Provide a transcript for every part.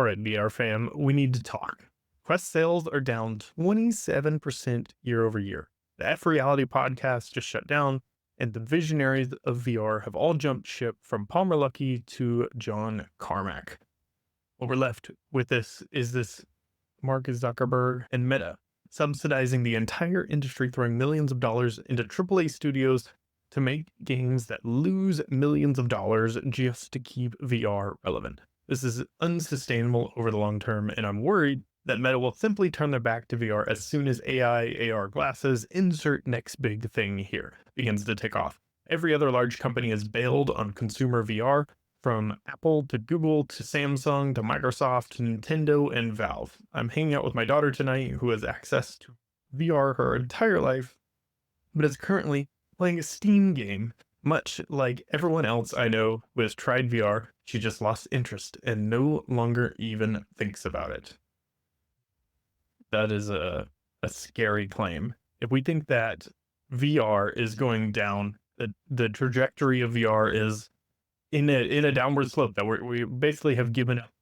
All right, VR fam, we need to talk. Quest sales are down 27% year over year. The F Reality podcast just shut down, and the visionaries of VR have all jumped ship from Palmer Luckey to John Carmack. What we're left with this Mark Zuckerberg and Meta subsidizing the entire industry, throwing millions of dollars into AAA studios to make games that lose millions of dollars just to keep VR relevant. This is unsustainable over the long term, and I'm worried that Meta will simply turn their back to VR as soon as AI, AR glasses, insert next big thing here, begins to take off. Every other large company has bailed on consumer VR, from Apple to Google to Samsung to Microsoft to Nintendo and Valve. I'm hanging out with my daughter tonight, who has access to VR her entire life, but is currently playing a Steam game. Much like everyone else I know who has tried VR, she just lost interest and no longer even thinks about it. That is a scary claim. If we think that VR is going down, the trajectory of VR is in a downward slope, that we basically have given up,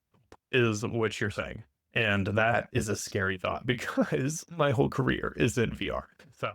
is what you're saying. And that is a scary thought because my whole career is in VR. So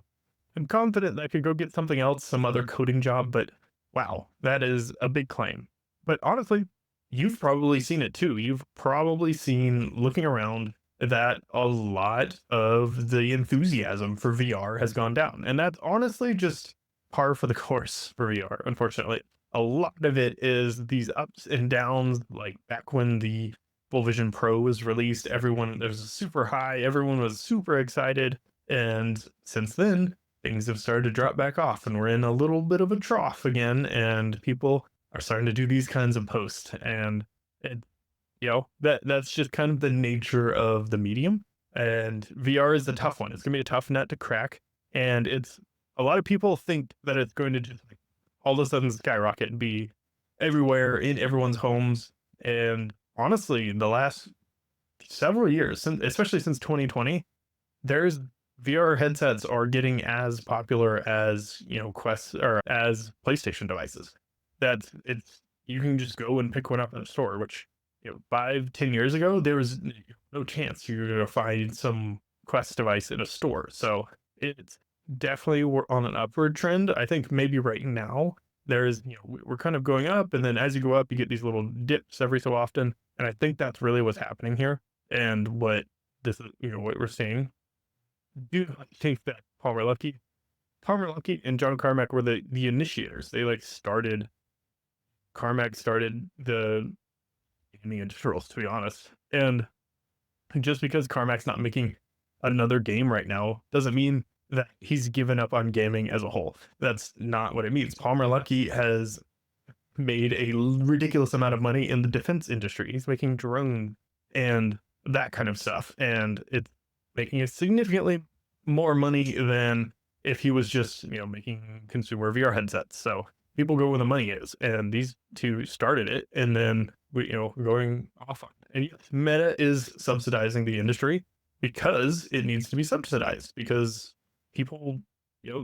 I'm confident that I could go get something else, some other coding job, but wow, that is a big claim. But honestly, you've probably seen it too. You've probably seen, looking around, that a lot of the enthusiasm for VR has gone down. And that's honestly just par for the course for VR, unfortunately. A lot of it is these ups and downs, like back when the Full Vision Pro was released, everyone, there was a super high, everyone was super excited. And since then, things have started to drop back off, and we're in a little bit of a trough again, and people are starting to do these kinds of posts. And it, that's just kind of the nature of the medium. And VR is a tough one. It's gonna be a tough nut to crack. And it's, a lot of people think that it's going to just like all of a sudden skyrocket and be everywhere in everyone's homes. And honestly, in the last several years, especially since 2020, there's VR headsets are getting as popular as, Quest or as PlayStation devices. That's it's You can just go and pick one up in a store, which 5-10 years ago there was no chance you were going to find some Quest device in a store. So it's definitely, we're on an upward trend. I think maybe right now there's, we're kind of going up, and then as you go up, you get these little dips every so often. And I think that's really what's happening here, and what this is, what we're seeing. Do I think that Palmer Luckey and John Carmack were the initiators? They Carmack started the gaming industrials, to be honest. And just because Carmack's not making another game right now doesn't mean that he's given up on gaming as a whole. That's not what it means. Palmer Luckey has made a ridiculous amount of money in the defense industry. He's making drones and that kind of stuff, and it's making a significantly more money than if he was just making consumer VR headsets. So people go where the money is, and these two started it, and then going off on it. And yes, Meta is subsidizing the industry because it needs to be subsidized, because people,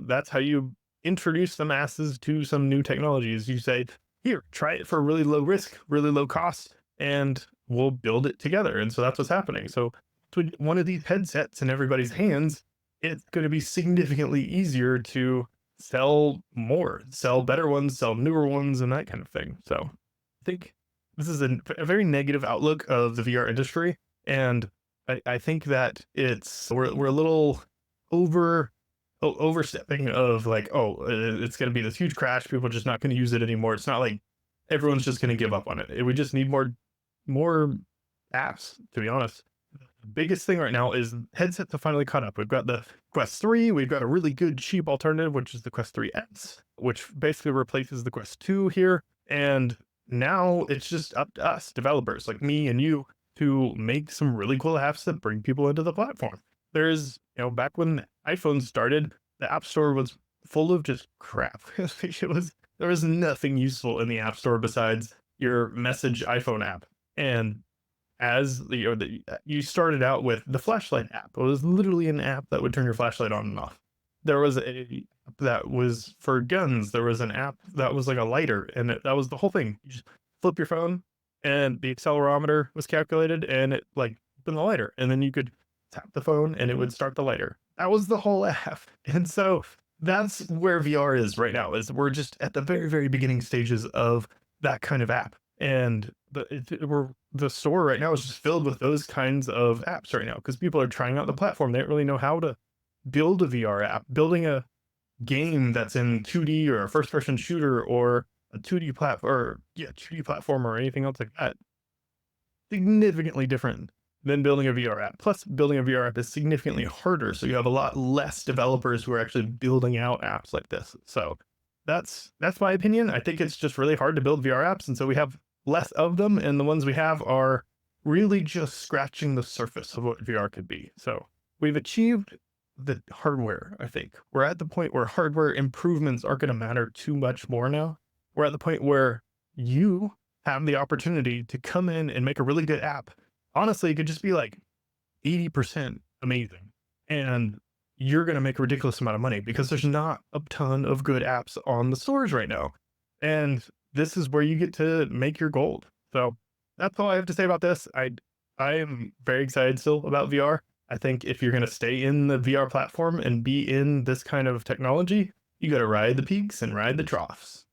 that's how you introduce the masses to some new technologies. You say, here, try it for really low risk, really low cost, and we'll build it together. And so that's what's happening. So with one of these headsets in everybody's hands, it's going to be significantly easier to sell more, sell better ones, sell newer ones, and that kind of thing. So I think this is a very negative outlook of the VR industry. And I think that we're a little overstepping of like, oh, it's going to be this huge crash. People are just not going to use it anymore. It's not like everyone's just going to give up on it. We just need more apps, to be honest. The biggest thing right now is headsets have finally caught up. We've got the Quest 3, we've got a really good cheap alternative, which is the Quest 3X, which basically replaces the Quest 2 here. And now it's just up to us, developers like me and you, to make some really cool apps that bring people into the platform. There's, back when iPhone started, the App Store was full of just crap. There was nothing useful in the App Store besides your message iPhone app. And as you started out with the flashlight app. It was literally an app that would turn your flashlight on and off. There was a app that was for guns. There was an app that was like a lighter, and that was the whole thing. You just flip your phone, and the accelerometer was calculated, and it like opened the lighter, and then you could tap the phone and it would start the lighter. That was the whole app. And so that's where VR is right now, is we're just at the very, very beginning stages of that kind of app. And the store right now is just filled with those kinds of apps right now because people are trying out the platform. They don't really know how to build a VR app. Building a game that's in 2D or a first person shooter or a 2D platform or 2D platform or anything else like that, significantly different than building a VR app. Plus, building a VR app is significantly harder. So you have a lot less developers who are actually building out apps like this. So that's my opinion. I think it's just really hard to build VR apps, and so we have less of them, and the ones we have are really just scratching the surface of what VR could be. So we've achieved the hardware, I think. We're at the point where hardware improvements aren't going to matter too much more now. We're at the point where you have the opportunity to come in and make a really good app. Honestly, it could just be like 80% amazing. And you're going to make a ridiculous amount of money because there's not a ton of good apps on the stores right now. And this is where you get to make your gold. So that's all I have to say about this. I am very excited still about VR. I think if you're going to stay in the VR platform and be in this kind of technology, you got to ride the peaks and ride the troughs.